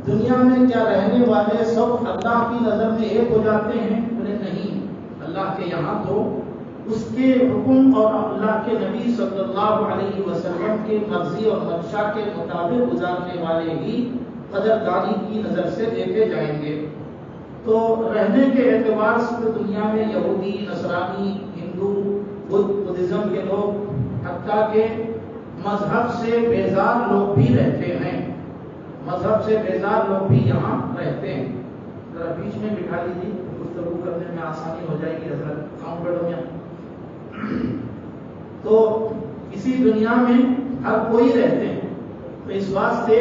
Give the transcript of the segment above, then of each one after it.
دنیا میں کیا رہنے والے سب اللہ کی نظر میں ایک ہو جاتے ہیں؟ بولے نہیں، اللہ کے یہاں تو اس کے حکم اور اللہ کے نبی صلی اللہ علیہ وسلم کے مرضی اور منشا کے مطابق گزارنے والے ہی قدردانی کی نظر سے دیکھے جائیں گے۔ تو رہنے کے اعتبار سے دنیا میں یہودی، نصرانی، ہندو، بدھزم کے لوگ، حتیٰ کہ مذہب سے بیزار لوگ بھی رہتے ہیں، مذہب سے بیزار لوگ بھی یہاں رہتے ہیں۔ ذرا بیچ میں بٹھا لیجیے، گفتگو کرنے میں آسانی ہو جائے گی حضرت، کاؤنٹر میں۔ تو اسی دنیا میں ہر کوئی رہتے ہیں، تو اس واسطے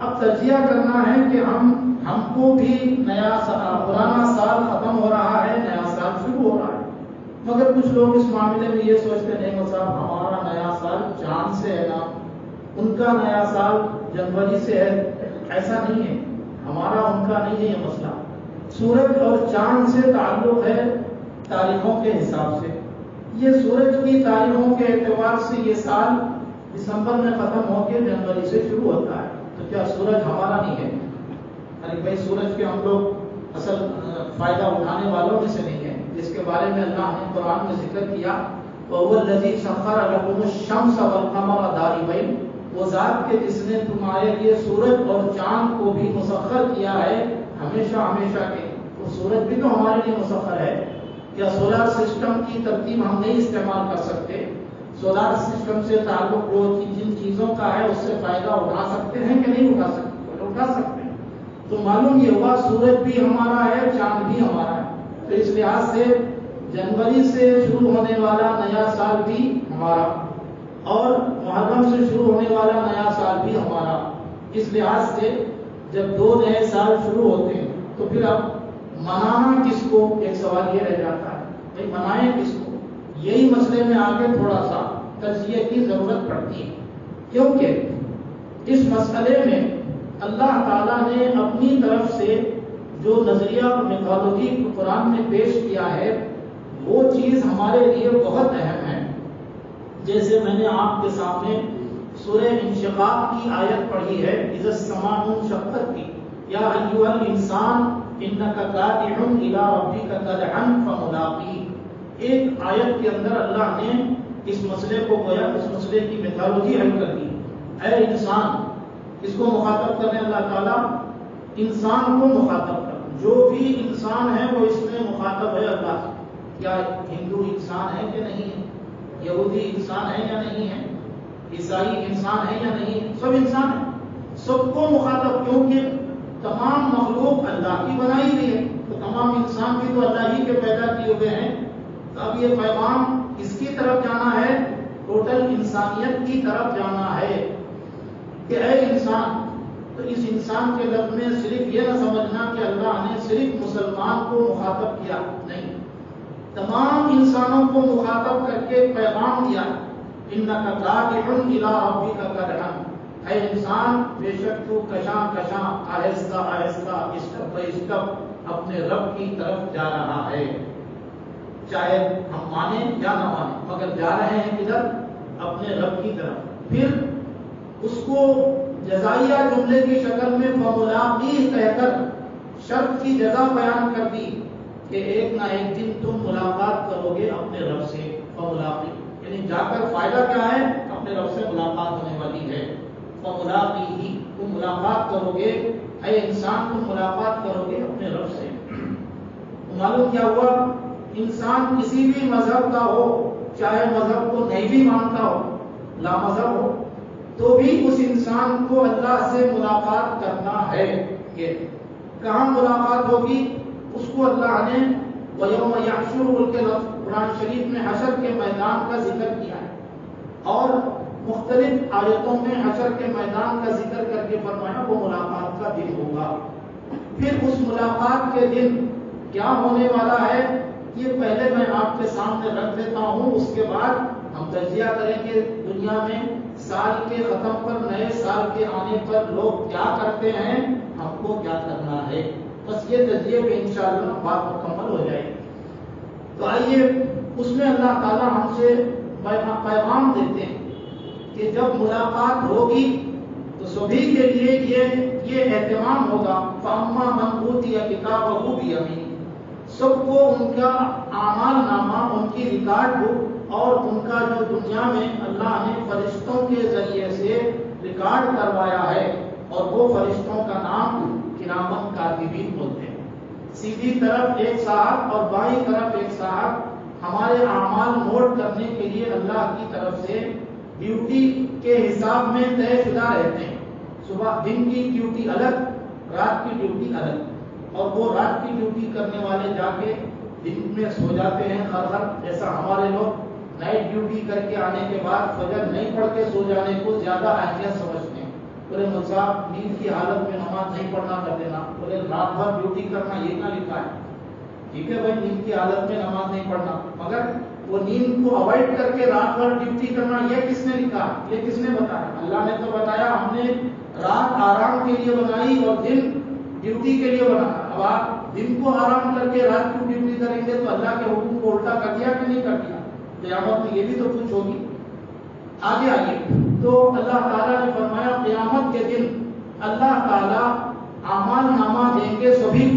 اب تجزیہ کرنا ہے کہ ہم کو بھی پرانا سال ختم ہو رہا ہے، نیا سال شروع ہو رہا ہے، مگر کچھ لوگ اس معاملے میں یہ سوچتے نہیں صاحب ہمارا نیا سال چاند سے ہے نا، ان کا نیا سال جنوری سے ہے، ایسا نہیں ہے، ہمارا ان کا نہیں ہے یہ مسئلہ۔ سورج اور چاند سے تعلق ہے تاریخوں کے حساب سے، یہ سورج کی تاریخوں کے اعتبار سے یہ سال دسمبر میں ختم ہو کے جنوری سے شروع ہوتا ہے، تو کیا سورج ہمارا نہیں ہے؟ ارے بھائی سورج کے ہم لوگ اصل فائدہ اٹھانے والوں میں سے نہیں ہیں، جس کے بارے میں اللہ نے قرآن میں ذکر کیا وَهُوَ الَّذِي سَخَّرَ لَكُمُ الشَّمْسَ وَالْقَمَرَ دَائِبَيْنِ، وہ ذات کے جس نے تمہارے لیے سورج اور چاند کو بھی مسخر کیا ہے ہمیشہ ہمیشہ کے۔ وہ سورج بھی تو ہمارے لیے مسخر ہے، کیا سولار سسٹم کی ترتیب ہم نہیں استعمال کر سکتے؟ سولار سسٹم سے تعلق جو جن چیزوں کا ہے اس سے فائدہ اٹھا سکتے ہیں کہ نہیں اٹھا سکتے؟ اٹھا سکتے ہیں۔ تو معلوم یہ ہوا سورج بھی ہمارا ہے، چاند بھی ہمارا ہے، تو اس لحاظ سے جنوری سے شروع ہونے والا نیا سال بھی ہمارا اور محرم سے شروع ہونے والا نیا سال بھی ہمارا۔ اس لحاظ سے جب دو نئے سال شروع ہوتے ہیں تو پھر اب منانا کس کو؟ ایک سوال یہ رہ جاتا ہے بھائی منائیں کس کو؟ یہی مسئلے میں آگے تھوڑا سا تجزیے کی ضرورت پڑتی ہے، کیونکہ اس مسئلے میں اللہ تعالیٰ نے اپنی طرف سے جو نظریہ اور میتھالوجی قرآن میں پیش کیا ہے وہ چیز ہمارے لیے بہت اہم ہے۔ جیسے میں نے آپ کے سامنے سورہ انشقاق کی آیت پڑھی ہے، اذا السماء انشقت کی، یا ایھا الانسان انک کادح الی ربک کدحا فملاقیہ۔ ایک آیت کے اندر اللہ نے اس مسئلے کو گویا اس مسئلے کی میتھالوجی حل کر دی۔ اے انسان، اس کو مخاطب کرنے اللہ تعالیٰ انسان کو مخاطب کر، جو بھی انسان ہے وہ اس میں مخاطب ہے اللہ سے۔ کیا ہندو انسان ہے کہ نہیں ہے؟ یہودی انسان ہے یا نہیں ہے؟ عیسائی انسان ہے یا نہیں ہے؟ سب انسان ہیں، سب کو مخاطب، کیونکہ تمام مخلوق اللہ کی بنائی ہوئی ہے، تو تمام انسان بھی تو اللہ ہی کے پیدا کیے ہوئے ہیں۔ تو اب یہ پیغام کس کی طرف جانا ہے؟ ٹوٹل انسانیت کی طرف جانا ہے کہ اے انسان۔ تو اس انسان کے لفظ میں صرف یہ نہ سمجھنا کہ اللہ نے صرف مسلمان کو مخاطب کیا، نہیں، تمام انسانوں کو مخاطب کر کے پیغام دیا، انک کادح الی ربک کدحا، اے انسان بے شک تو کشاں کشاں آہستہ آہستہ اسٹپ بائی اسٹپ اپنے رب کی طرف جا رہا ہے، چاہے ہم مانیں یا نہ مانیں، مگر جا رہے ہیں کدھر؟ اپنے رب کی طرف۔ پھر اس کو جزائیہ جملے کی شکل میں فملاقیہ کہہ کر شرط کی جزا بیان کر دی کہ ایک نہ ایک دن تم ملاقات کرو گے اپنے رب سے، فملاقیہ، یعنی جا کر فائدہ کیا ہے؟ اپنے رب سے ملاقات ہونے والی ہے، فملاقیہ، تم ملاقات کرو گے، اے انسان تم ملاقات کرو گے اپنے رب سے۔ معلوم کیا ہوا؟ انسان کسی بھی مذہب کا ہو، چاہے مذہب کو نہیں بھی مانتا ہو، لا مذہب ہو، تو بھی اس انسان کو اللہ سے ملاقات کرنا ہے۔ یہ کہاں ملاقات ہوگی؟ اس کو اللہ نے وَيَوْمَ يَحْشُرُهُ کے لفظ قرآن شریف میں حشر کے میدان کا ذکر کیا ہے، اور مختلف آیتوں میں حشر کے میدان کا ذکر کر کے فرمایا وہ ملاقات کا دن ہوگا۔ پھر اس ملاقات کے دن کیا ہونے والا ہے یہ پہلے میں آپ کے سامنے رکھ دیتا ہوں، اس کے بعد ہم تجزیہ کریں گے دنیا میں سال کے ختم پر نئے سال کے آنے پر لوگ کیا کرتے ہیں، ہم کو کیا کرنا ہے۔ بس یہ تجزیے پہ انشاءاللہ بات مکمل ہو جائے گی۔ تو آئیے اس میں اللہ تعالیٰ ہم سے پیغام دیتے ہیں کہ جب ملاقات ہوگی تو سبھی کے لیے یہ اہتمام ہوگا. فَأَمَّا مَنْ أُوتِيَ كِتَابَهُ بِيَمِينِهِ، سب کو ان کا اعمال نامہ، ان کی ریکارڈ بک اور ان کا جو دنیا میں اللہ نے فرشتوں کے ذریعے سے ریکارڈ کروایا ہے، اور وہ فرشتوں کا نام کرامن کاتبین بولتے ہیں. سیدھی طرف ایک صاحب اور بائیں طرف ایک صاحب ہمارے اعمال نوٹ کرنے کے لیے اللہ کی طرف سے ڈیوٹی کے حساب میں طے شدہ رہتے ہیں. صبح دن کی ڈیوٹی الگ، رات کی ڈیوٹی الگ، اور وہ رات کی ڈیوٹی کرنے والے جا کے دن میں سو جاتے ہیں ہر جیسا ہمارے لوگ نائٹ ڈیوٹی کر کے آنے کے بعد فجر نہیں پڑھ کے سو جانے کو زیادہ اہمیت سمجھتے ہیں. بولے مصعب نیند کی حالت میں نماز نہیں پڑھنا کر دینا. بولے رات بھر ڈیوٹی کرنا یہ نہ لکھا ہے. ٹھیک ہے بھائی، نیند کی حالت میں نماز نہیں پڑھنا، مگر وہ نیند کو اوائڈ کر کے رات بھر ڈیوٹی کرنا یہ کس نے لکھا؟ یہ کس نے بتایا؟ اللہ نے تو بتایا ہم نے رات آرام کے لیے بنائی اور دن ڈیوٹی کے لیے بنایا. اب آپ دن کو آرام کر کے رات کو ڈیوٹی کریں گے تو اللہ کے حکم کو الٹا کر دیا کہ نہیں کر دیا؟ قیامت میں یہ بھی تو کچھ ہوگی. آگے آئیے تو اللہ تعالیٰ نے فرمایا قیامت کے دن اللہ تعالیٰ اعمال نامہ دیں گے سبھی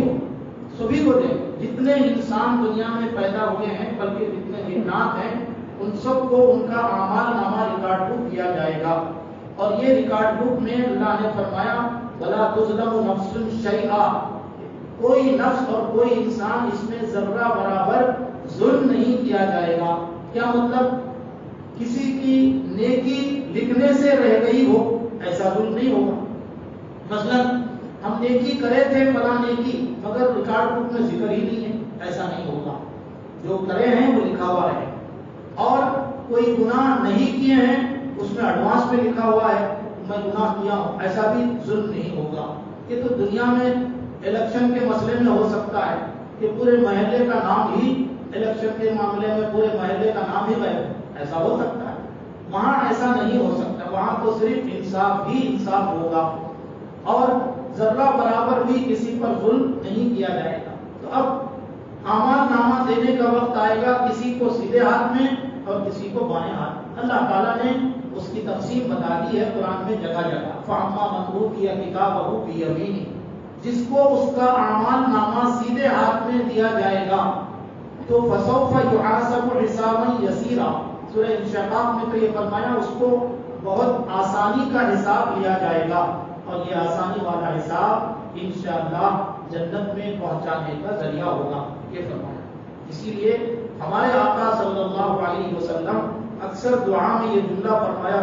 کو دیں گے. جتنے انسان دنیا میں پیدا ہوئے ہیں، بلکہ جتنے جنات ہیں، ان سب کو ان کا اعمال نامہ ریکارڈ بک دیا جائے گا. اور یہ ریکارڈ بک میں اللہ نے فرمایا وَلَا تُظْلَمُ نَفْسٌ شَيْئًا، کوئی نفس اور کوئی انسان اس میں ذرہ برابر ظلم نہیں کیا جائے گا. کیا مطلب؟ کسی کی نیکی لکھنے سے رہ گئی ہو ایسا ظلم نہیں ہوگا. مثلا ہم نیکی کرے تھے فلاں نیکی، مگر ریکارڈ بک میں ذکر ہی نہیں ہے، ایسا نہیں ہوگا. جو کرے ہیں وہ لکھا ہوا ہے. اور کوئی گناہ نہیں کیے ہیں اس میں ایڈوانس میں لکھا ہوا ہے میں گناہ کیا ہوں، ایسا بھی ظلم نہیں ہوگا. یہ تو دنیا میں الیکشن کے مسئلے میں ہو سکتا ہے کہ پورے محلے کا نام ہی الیکشن کے معاملے میں پورے محلے کا نام ہی غائب، ایسا ہو سکتا ہے. وہاں ایسا نہیں ہو سکتا. وہاں تو صرف انصاف ہی انصاف ہوگا اور ذرہ برابر بھی کسی پر ظلم نہیں کیا جائے گا. تو اب اعمال نامہ دینے کا وقت آئے گا، کسی کو سیدھے ہاتھ میں اور کسی کو بائیں ہاتھ. اللہ تعالیٰ نے اس کی تقسیم بتا دی ہے قرآن میں جگہ جگہ. فَأَمَّا مَنْ أُوتِيَ كِتَابَهُ بِيَمِينِهِ، جس کو اس کا اعمال نامہ سیدھے ہاتھ میں دیا جائے گا تو فَسَوْفَ يُحَاسَبُ حِسَابًا يَسِيرًا. سورہ انشقاق میں تو یہ فرمایا اس کو بہت آسانی کا حساب لیا جائے گا، اور یہ آسانی والا حساب انشاءاللہ جنت میں پہنچانے کا ذریعہ ہوگا. یہ فرمایا. اسی لیے ہمارے آقا صلی اللہ علیہ وسلم اکثر دعا میں یہ جملہ فرمایا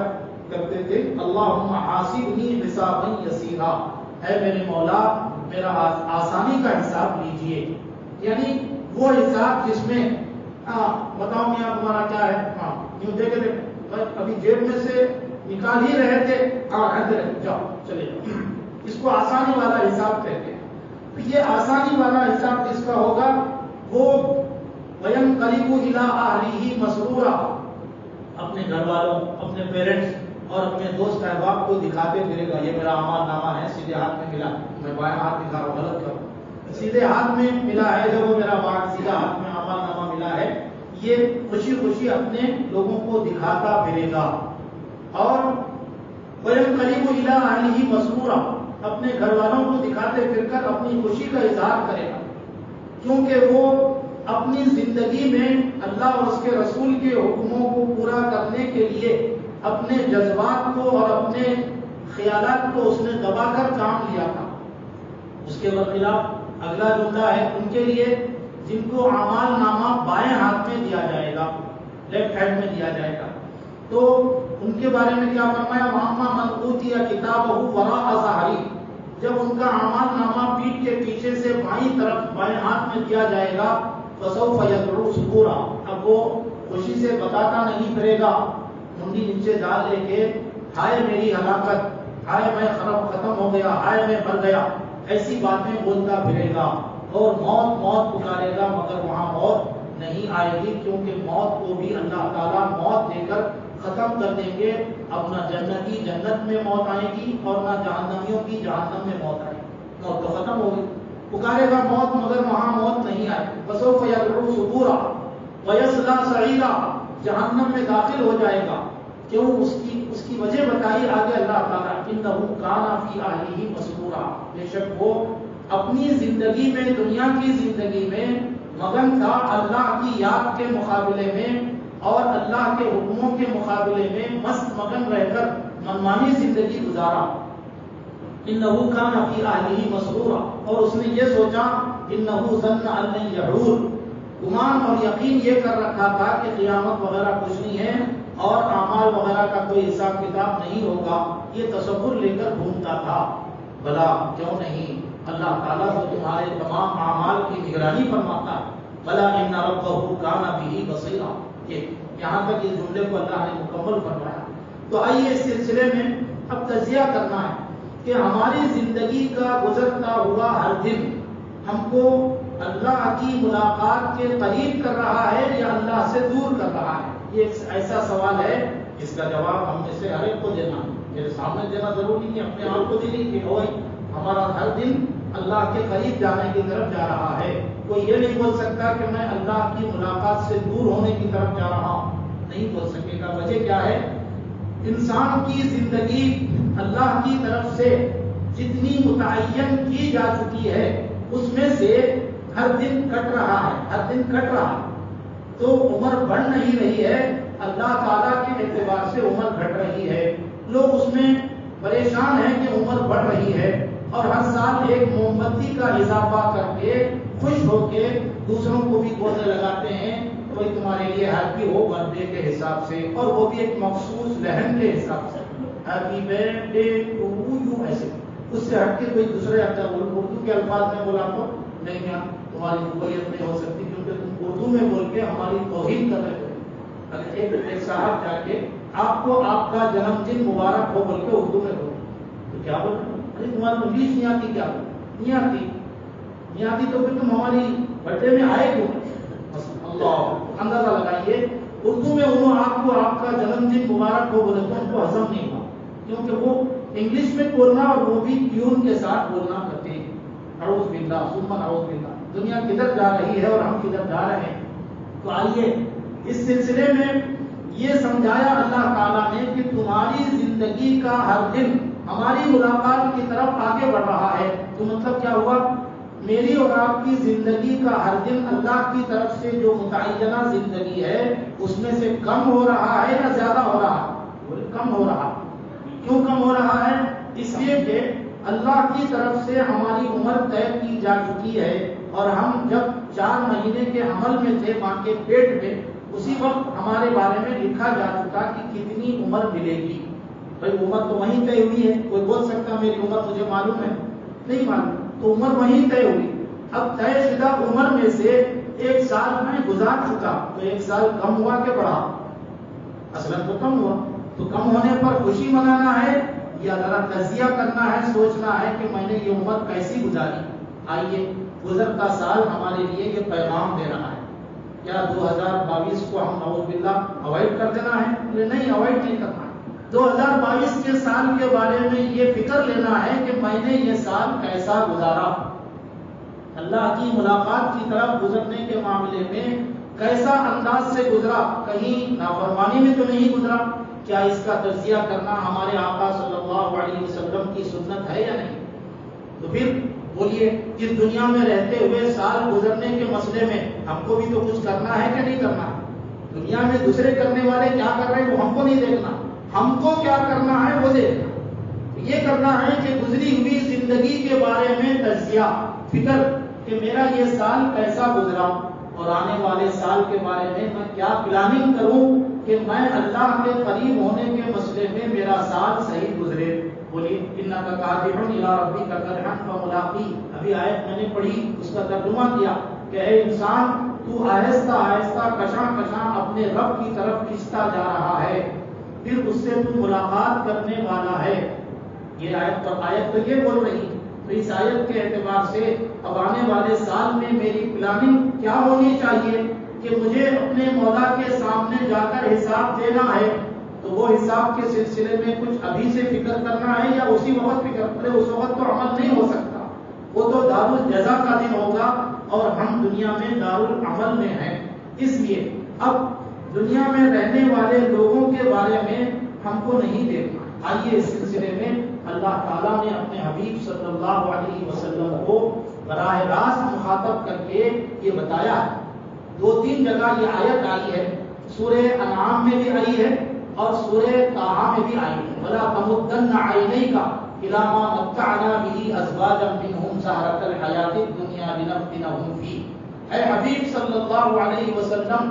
کرتے تھے اللہم حاسبنی حسابا یسیرا، اے میرے مولا میرا آسانی کا حساب لیجئے. یعنی وہ حساب جس میں بتاؤ میاں تمہارا کیا ہے، ہاں یوں دیکھے تھے ابھی جیب میں سے نکال ہی رہے تھے، جاؤ چلے جاؤ. اس کو آسانی والا حساب کہتے ہیں. تو یہ آسانی والا حساب جس کا ہوگا وہ وَيَنْقَلِبُ إِلَىٰ أَهْلِهِ مَسْرُورًا، اپنے گھر والوں، اپنے پیرنٹس اور اپنے دوست احباب کو دکھاتے پھرے گا یہ میرا اعمال نامہ ہے، سیدھے ہاتھ میں ملا، میں بائیں ہاتھ دکھا رہا ہوں غلط کروں، سیدھے ہاتھ میں ملا ہے جو وہ میرا سیدھا ہاتھ میں اعمال نامہ ملا ہے. یہ خوشی خوشی اپنے لوگوں کو دکھاتا پھرے گا. اور وَيَنْقَلِبُ إِلَىٰ أَهْلِهِ مَسْرُورًا، اپنے گھر والوں کو دکھاتے پھر کر اپنی خوشی کا اظہار کرے گا، کیونکہ وہ اپنی زندگی میں اللہ اور اس کے رسول کے حکموں کو پورا کرنے کے لیے اپنے جذبات کو اور اپنے خیالات کو اس نے دبا کر کام لیا تھا. اس کے برخلاف اگلا جملہ ہے ان کے لیے جن کو اعمال نامہ بائیں ہاتھ میں دیا جائے گا، لیفٹ ہینڈ میں دیا جائے گا. تو ان کے بارے میں کیا فرمایا وَأَمَّا مَنْ أُوتِيَ كِتَابَهُ وَرَاءَ ظَهْرِهِ، جب ان کا اعمال نامہ پیٹھ کے پیچھے سے بائیں طرف بائیں ہاتھ میں دیا جائے گا فَسَوْفَ يَدْعُو ثُبُورًا، اب وہ خوشی سے بتاتا نہیں پھرے گا، منڈی نیچے ڈال لے کے ہائے میری ہلاکت، ہائے میں ختم ہو گیا، ہائے میں مر گیا، ایسی باتیں بولتا پھرے گا اور موت موت پکارے گا، مگر وہاں موت نہیں آئے گی کیونکہ موت کو بھی اللہ تعالیٰ موت دے کر ختم کر دیں گے. اب نہ جنتی جنت میں موت آئے گی اور نہ جہنمیوں کی جہنم میں موت آئے گی، موت تو ختم ہوگی. پکارے گا موت مگر وہاں موت نہیں آئے. فسوف یدعو ثبورا ویصلی سعیرا، جہنم میں داخل ہو جائے گا. کیوں؟ اس کی وجہ بتائی آگے اللہ تعالیٰ انہ کان فی اہلہ مسرورا، بے شک وہ اپنی زندگی میں، دنیا کی زندگی میں مگن تھا اللہ کی یاد کے مقابلے میں اور اللہ کے حکموں کے مقابلے میں مست مگن رہ کر منمانی زندگی گزارا۔ انہ کان فی اہلہ مسرورا، اور اس نے یہ سوچا انہ ظن ان لن یحور، گمان اور یقین یہ کر رکھا تھا کہ قیامت وغیرہ کچھ نہیں ہے اور اعمال وغیرہ کا کوئی حساب کتاب نہیں ہوگا، یہ تصور لے کر گھومتا تھا۔ بلا کیوں نہیں، اللہ تعالیٰ تو تمہارے تمام اعمال کی نگرانی فرماتا ہے۔ بلا ان ربہ کان بہ بصیرا، یہاں تک اس جملے کو اللہ نے مکمل فرمایا۔ تو آئیے اس سلسلے میں اب تجزیہ کرنا ہے کہ ہماری زندگی کا گزرتا ہوا ہر دن ہم کو اللہ کی ملاقات کے قریب کر رہا ہے یا اللہ سے دور کر رہا ہے؟ یہ ایک ایسا سوال ہے جس کا جواب ہم میں سے ہر ایک کو دینا ہے، میرے سامنے دینا ضروری نہیں، اپنے آپ کو دینی کہ ہمارا ہر دن اللہ کے قریب جانے کی طرف جا رہا ہے۔ کوئی یہ نہیں بول سکتا کہ میں اللہ کی ملاقات سے دور ہونے کی طرف جا رہا ہوں، نہیں بول سکے گا۔ وجہ کیا ہے؟ انسان کی زندگی اللہ کی طرف سے جتنی متعین کی جا چکی ہے اس میں سے ہر دن کٹ رہا ہے، ہر دن کٹ رہا ہے، تو عمر بڑھ نہیں رہی ہے، اللہ تعالیٰ کے اعتبار سے عمر گھٹ رہی ہے۔ لوگ اس میں پریشان ہیں کہ عمر بڑھ رہی ہے اور ہر سال ایک موم بتی کا اضافہ کر کے خوش ہو کے دوسروں کو بھی گوتے لگاتے ہیں، کوئی تمہارے لیے ہیپی ہو برتھ ڈے کے حساب سے، اور وہ بھی ایک مخصوص لہن کے حساب سے، happy birthday to you, ایسے اس سے ہٹ کے کوئی دوسرے اردو کے الفاظ میں بولا تو نہیں، یہاں تمہاری قبولیت نہیں ہو سکتی کیونکہ تم اردو میں بول کے ہماری توہین کر رہے ہو۔ اگر ایک صاحب جا کے آپ کو آپ کا جنم دن مبارک ہو بول کے اردو میں بول تو کیا بول رہے؟ ارے تمہاری انگلش نہیں آتی، کیا نہیں آتی؟ نہیں آتی تو پھر تم ہماری برتھ ڈے میں آئے کیوں؟ اللہ اندازہ لگائیے، اردو میں انہوں آپ کو آپ کا جنم دن مبارک ہو بولے تو ان کو ہضم نہیں ہوا، کیونکہ وہ انگلش میں بولنا اور وہ بھی ٹیون کے ساتھ بولنا کرتے ہیں۔ اعوذ باللہ ثم اعوذ باللہ، دنیا کدھر جا رہی ہے اور ہم کدھر جا رہے ہیں؟ تو آئیے اس سلسلے میں یہ سمجھایا اللہ تعالیٰ نے کہ تمہاری زندگی کا ہر دن ہماری ملاقات کی طرف آگے بڑھ رہا ہے۔ تو مطلب کیا ہوا؟ میری اور آپ کی زندگی کا ہر دن اللہ کی طرف سے جو متعینہ زندگی ہے اس میں سے کم ہو رہا ہے یا زیادہ ہو رہا ہے؟ کم ہو رہا ہے۔ کیوں کم ہو رہا ہے؟ اس لیے کہ اللہ کی طرف سے ہماری عمر طے کی جا چکی ہے، اور ہم جب 4 مہینے کے حمل میں تھے ماں کے پیٹ میں، اسی وقت ہمارے بارے میں لکھا جا چکا کہ کتنی عمر ملے گی۔ بھائی عمر تو وہیں طے ہوئی ہے، کوئی بول سکتا میری عمر مجھے معلوم ہے؟ نہیں معلوم، تو عمر وہیں طے ہوئی۔ اب طے شدہ عمر میں سے 1 سال میں گزار چکا، تو 1 سال کم ہوا کہ بڑھا؟ اصلاً تو کم ہوا۔ تو کم ہونے پر خوشی منانا ہے یا ذرا تجزیہ کرنا ہے، سوچنا ہے کہ میں نے یہ عمر کیسی گزاری؟ آئیے گزرتا سال ہمارے لیے یہ پیغام دے رہا ہے۔ کیا 2022 کو ہم نعوذ باللہ اوائڈ کر دینا ہے؟ نہیں، اوائڈ نہیں کرنا ہے۔ 2022 کے سال کے بارے میں یہ فکر لینا ہے کہ میں نے یہ سال کیسا گزارا، اللہ کی ملاقات کی طرف گزرنے کے معاملے میں کیسا انداز سے گزرا، کہیں نافرمانی میں تو نہیں گزرا؟ کیا اس کا تجزیہ کرنا ہمارے آقا صلی اللہ علیہ وسلم کی سنت ہے یا نہیں؟ تو پھر بولیے، اس دنیا میں رہتے ہوئے سال گزرنے کے مسئلے میں ہم کو بھی تو کچھ کرنا ہے کہ نہیں کرنا ہے؟ دنیا میں دوسرے کرنے والے کیا کر رہے ہیں وہ ہم کو نہیں دیکھنا، ہم کو کیا کرنا ہے وہ دیکھنا۔ یہ کرنا ہے کہ گزری ہوئی زندگی کے بارے میں تجزیہ، فکر کہ میرا یہ سال کیسا گزرا اور آنے والے سال کے بارے میں کیا پلاننگ کروں کہ میں اللہ کے قریب ہونے کے مسئلے میں میرا سال صحیح گزرے۔ بولیے انک کادح الی ربک کدحا فملاقی، ابھی آیت میں نے پڑھی، اس کا ترجمہ کیا کہ اے انسان تو آہستہ آہستہ کشاں کشاں اپنے رب کی طرف کھنچتا جا رہا ہے، پھر اس سے تو ملاقات کرنے والا ہے۔ یہ آیت تو یہ بول رہی، تو اس آیت کے اعتبار سے اب آنے والے سال میں میری پلاننگ کیا ہونی چاہیے کہ مجھے اپنے مولا کے سامنے جا کر حساب دینا ہے، تو وہ حساب کے سلسلے میں کچھ ابھی سے فکر کرنا ہے یا اسی وقت فکر کرے؟ اس وقت تو عمل نہیں ہو سکتا، وہ تو دارالجزا کا دن ہوگا اور ہم دنیا میں دارالعمل میں ہیں۔ اس لیے اب دنیا میں رہنے والے لوگوں کے بارے میں ہم کو نہیں دیکھنا۔ آئیے اس سلسلے میں اللہ تعالیٰ نے اپنے حبیب صلی اللہ علیہ وسلم کو براہ راست مخاطب کر کے یہ بتایا ہے۔ 2-3 جگہ یہ آیت آئی ہے، سورہ انعام میں بھی آئی ہے اور سورہ طٰہٰ میں بھی آئی ہے۔ وَلَا تَمُدَّنَّ عَيْنَيْكَ إِلَىٰ مَا مَتَّعْنَا بِهِ أَزْوَاجًا مِّنْهُمْ زَهْرَةَ الْحَيَاةِ الدُّنْيَا لِنَفْتِنَهُمْ فِيهِ۔ اے حبیب صلی اللہ علیہ وسلم،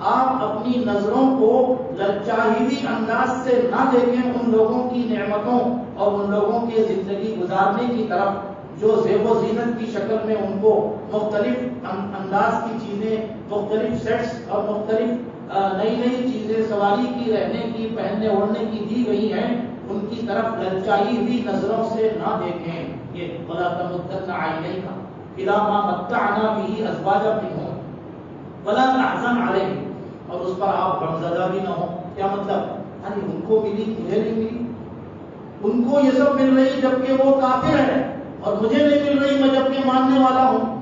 آپ اپنی نظروں کو للچاہیدی انداز سے نہ دیکھیں ان لوگوں کی نعمتوں اور ان لوگوں کے زندگی گزارنے کی طرف جو زیب و زینت کی شکل میں ان کو مختلف انداز کی چیزیں، مختلف سیٹس اور مختلف نئی نئی چیزیں سواری کی، رہنے کی، پہننے اوڑھنے کی دی گئی ہیں، ان کی طرف للچائی ہوئی نظروں سے نہ دیکھیں۔ یہ وَلَا تَمُدَّنَّ عَيْنَيْكَ إِلَىٰ مَا مَتَّعْنَا بِهِ أَزْوَاجًا مِّنْهُمْ وَلَا تَحْزَنْ عَلَيْهِمْ، اور اس پر آپ غمزدہ بھی نہ ہو۔ کیا مطلب؟ ارے ان کو ملی مجھے نہیں ملی، ان کو یہ سب مل رہی جبکہ وہ کافر ہے، اور مجھے نہیں مل رہی میں جبکہ ماننے والا ہوں۔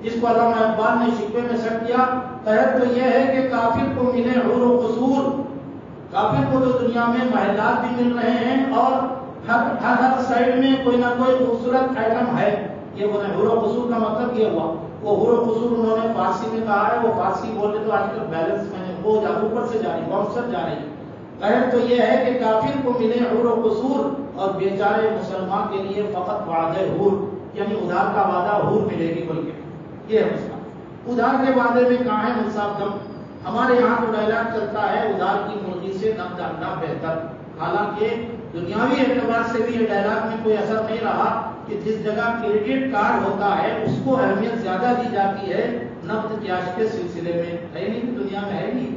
جس کو علامہ اقبال نے شکوے میں سٹ کیا، قید تو یہ ہے کہ کافر کو ملے حور و قصور، کافر کو تو دنیا میں محلات بھی مل رہے ہیں اور ہر سائڈ میں کوئی نہ کوئی خوبصورت آئٹم ہے۔ یہ وہ حور و قصور کا مطلب یہ ہوا۔ وہ حور و قصور انہوں نے فارسی میں کہا ہے، وہ فارسی بولے تو آج کل بیلنس میں وہ اوپر سے جا رہی، باؤنسر جا رہی۔ قید تو یہ ہے کہ کافر کو ملے حور و قصور اور بیچارے مسلمان کے لیے فقط وعدہ حور، یعنی ادھار کا وعدہ حور ملے گی بول کے۔ یہ ہے مسئلہ۔ ادھار کے وعدے میں کہاں ہے منصاف دم؟ ہمارے یہاں تو ڈائلاگ چلتا ہے ادھار کی مرغی سے دم ڈالنا بہتر۔ حالانکہ دنیاوی اعتبار سے بھی یہ ڈائلاگ میں کوئی اثر نہیں رہا کہ جس جگہ کریڈٹ کارڈ ہوتا ہے اس کو اہمیت زیادہ دی جاتی ہے نقد کیش کے سلسلے میں۔ ہے نہیں دنیا میں، ہے نہیں۔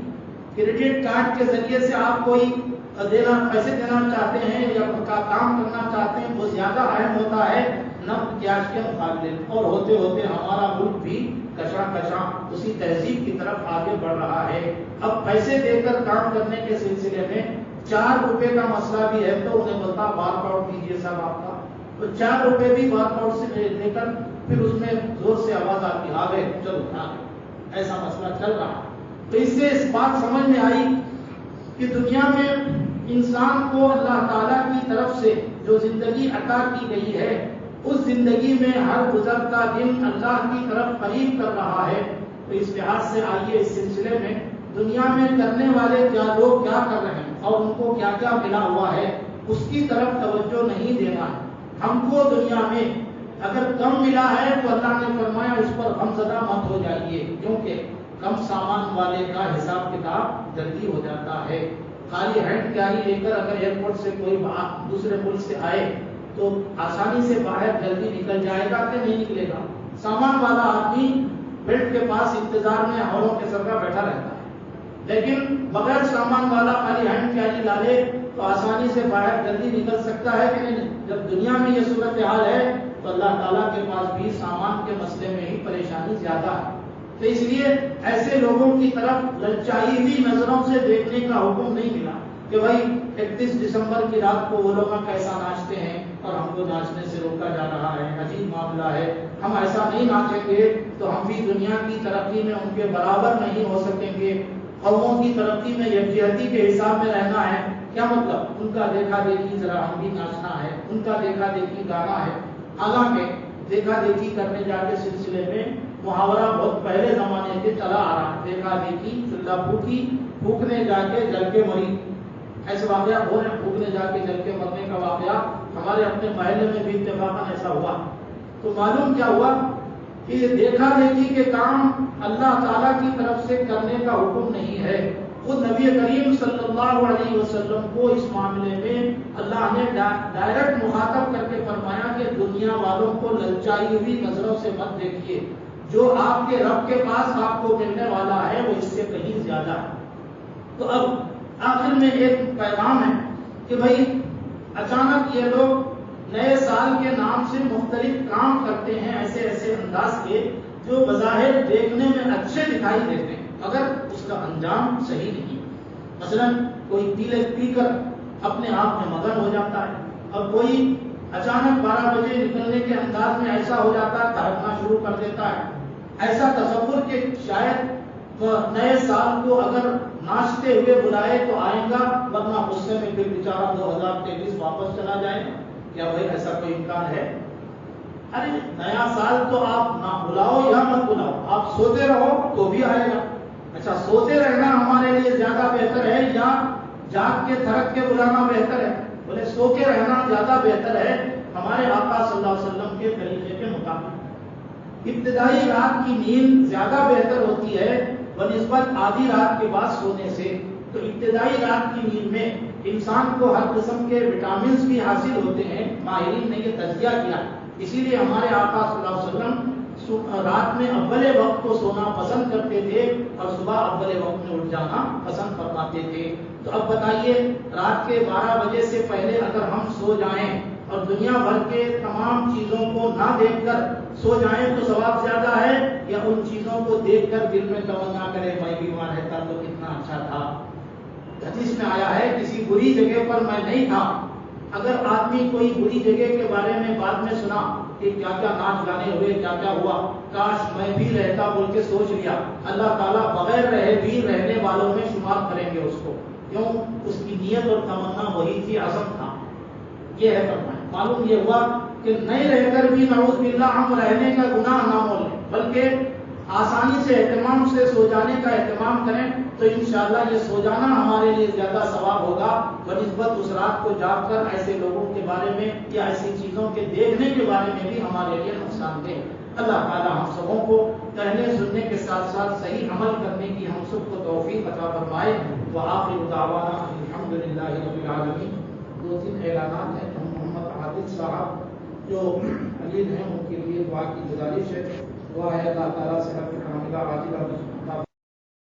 کریڈٹ کارڈ کے ذریعے سے آپ کوئی پیسے دینا چاہتے ہیں یا کام کرنا چاہتے ہیں، وہ زیادہ اہم ہوتا ہے نقد کیش کے مقابلے، اور ہوتے ہوتے ہمارا ملک بھی کشاں کشاں اسی تہذیب کی طرف آگے بڑھ رہا ہے۔ اب پیسے دے کر کام کرنے کے سلسلے میں 4 روپے کا مسئلہ بھی ہے تو انہیں بولتا بار کوڈ دیجیے صاحب آپ کا، تو 4 روپے بھی بار کوڈ سے دے کر پھر اس میں زور سے آواز آتی آ گئے چلو آ گئے، ایسا مسئلہ چل رہا۔ تو اس سے اس بات سمجھ میں آئی کہ دنیا میں انسان کو اللہ تعالیٰ کی طرف سے جو زندگی عطا کی گئی ہے، اس زندگی میں ہر گزرتا دن اللہ کی طرف قریب کر رہا ہے۔ تو اس لحاظ سے آئیے اس سلسلے میں دنیا میں کرنے والے کیا لوگ کیا کر رہے ہیں اور ان کو کیا کیا ملا ہوا ہے اس کی طرف توجہ نہیں دینا ہے۔ ہم کو دنیا میں اگر کم ملا ہے تو اللہ نے فرمایا اس پر غمزدہ مت ہو جائیے، کیونکہ کم سامان والے کا حساب کتاب جلدی ہو جاتا ہے۔ خالی ہینڈ کیری لے کر اگر ایئرپورٹ سے کوئی دوسرے ملک سے آئے تو آسانی سے باہر جلدی نکل جائے گا کہ نہیں نکلے گا؟ سامان والا آدمی بیلٹ کے پاس انتظار میں ہوروں کے سر کا بیٹھا رہتا ہے، لیکن بغیر سامان والا خالی ہینڈ کیری ڈالے تو آسانی سے باہر جلدی نکل سکتا ہے کہ نہیں؟ جب دنیا میں یہ صورتحال ہے تو اللہ تعالیٰ کے پاس بھی سامان کے مسئلے میں ہی پریشانی زیادہ ہے۔ تو اس لیے ایسے لوگوں کی طرف للچائی ہوئی نظروں سے دیکھنے کا حکم نہیں ملا کہ بھائی 31 دسمبر کی رات کو وہ لوگ کیسا ناچتے ہیں اور ہم کو ناچنے سے روکا جا رہا ہے، عجیب معاملہ ہے، ہم ایسا نہیں ناچیں گے تو ہم بھی دنیا کی ترقی میں ان کے برابر نہیں ہو سکیں گے، قوموں کی ترقی میں یکجہتی کے حساب میں رہنا ہے۔ کیا مطلب؟ ان کا دیکھا دیکھی ذرا ہم بھی ناچنا ہے، ان کا دیکھا دیکھی گانا ہے۔ حالانکہ دیکھا دیکھی کرنے جا کے سلسلے میں محاورہ بہت پہلے زمانے سے چلا آ رہا ہے، دیکھا دیکھی چولہا پھوکی، پھونکنے جا کے جل کے مری، ایسے واقعہ ہو رہے ہیں۔ پھونکنے جا کے جل کے مرنے کا واقعہ ہمارے اپنے محلے میں بھی اتفاقاً ایسا ہوا۔ تو معلوم کیا ہوا کہ دیکھا دیکھی کے کام اللہ تعالیٰ کی طرف سے کرنے کا حکم نہیں ہے۔ خود نبی کریم صلی اللہ علیہ وسلم کو اس معاملے میں اللہ نے ڈائریکٹ مخاطب کر کے فرمایا کہ دنیا والوں کو للچائی ہوئی نظروں سے مت دیکھیے، جو آپ کے رب کے پاس آپ کو ملنے والا ہے وہ اس سے کہیں زیادہ ہے۔ تو اب آخر میں ایک پیغام ہے کہ بھائی اچانک یہ لوگ نئے سال کے نام سے مختلف کام کرتے ہیں، ایسے ایسے انداز کے جو بظاہر دیکھنے میں اچھے دکھائی دیتے ہیں مگر اس کا انجام صحیح نہیں۔ مثلا کوئی پی کر اپنے آپ میں مگن ہو جاتا ہے، اور کوئی اچانک 12 بجے نکلنے کے انداز میں ایسا ہو جاتا ہے تڑپنا شروع کر دیتا ہے۔ ایسا تصور کہ شاید نئے سال کو اگر ناچتے ہوئے بلائے تو آئیں گا، ورنہ غصے میں پھر بیچارہ 2023 واپس چلا جائے گا. کیا بھائی ایسا کوئی امکان ہے؟ ارے نیا سال تو آپ نہ بلاؤ یا مت بلاؤ، آپ سوتے رہو تو بھی آئے گا. اچھا سوتے رہنا ہمارے لیے زیادہ بہتر ہے یا جاگ کے تھرک کے بلانا بہتر ہے؟ بولے سو کے رہنا زیادہ بہتر ہے ہمارے آقا صلی اللہ علیہ وسلم کے طریقے کے مطابق. ابتدائی رات کی نیند زیادہ بہتر ہوتی ہے بنسبت آدھی رات کے بعد سونے سے. تو ابتدائی رات کی نیند میں انسان کو ہر قسم کے وٹامنز بھی حاصل ہوتے ہیں. ماہرین نے یہ تجزیہ کیا، اسی لیے ہمارے آقا صلی اللہ علیہ وسلم رات میں اول وقت کو سونا پسند کرتے تھے اور صبح اول وقت میں اٹھ جانا پسند فرماتے تھے. تو اب بتائیے رات کے 12 بجے سے پہلے اگر ہم سو جائیں اور دنیا بھر کے تمام چیزوں کو نہ دیکھ کر سو جائیں تو ثواب زیادہ ہے، یا ان چیزوں کو دیکھ کر دل میں تمنا کرے میں بیمار رہتا تو کتنا اچھا تھا. حدیث میں آیا ہے کسی بری جگہ پر میں نہیں تھا. اگر آدمی کوئی بری جگہ کے بارے میں بعد میں سنا کہ کیا کیا ناچ گانے ہوئے، کیا کیا ہوا، کاش میں بھی رہتا بول کے سوچ لیا، اللہ تعالیٰ بغیر رہے بھی رہنے والوں میں شمار کریں گے اس کو. کیوں؟ اس کی نیت اور تمنا وہی تھی، عزم تھا. یہ ہے فرمایا. معلوم یہ ہوا کہ نہیں رہ کر بھی نعوذ باللہ ہم رہنے کا گناہ نہ مول لیں، بلکہ آسانی سے اہتمام سے سو جانے کا اہتمام کریں تو انشاءاللہ یہ سو جانا ہمارے لیے زیادہ ثواب ہوگا بنسبت اس رات کو جاگ کر ایسے لوگوں کے بارے میں یا ایسی چیزوں کے دیکھنے کے بارے میں بھی ہمارے لیے نقصان دہ. اللہ تعالیٰ ہم سبوں کو کہنے سننے کے ساتھ ساتھ صحیح عمل کرنے کی ہم سب کو توفیق عطا فرمائے. وآخر دعوانا الحمدللہ رب العالمین. 2-3 اعلانات ہیں. محمد عادل صاحب جو علیل ہیں ان کے لیے دعا کی گزارش ہے. دعا ہے اللہ تعالیٰ صحت کاملہ عاجلہ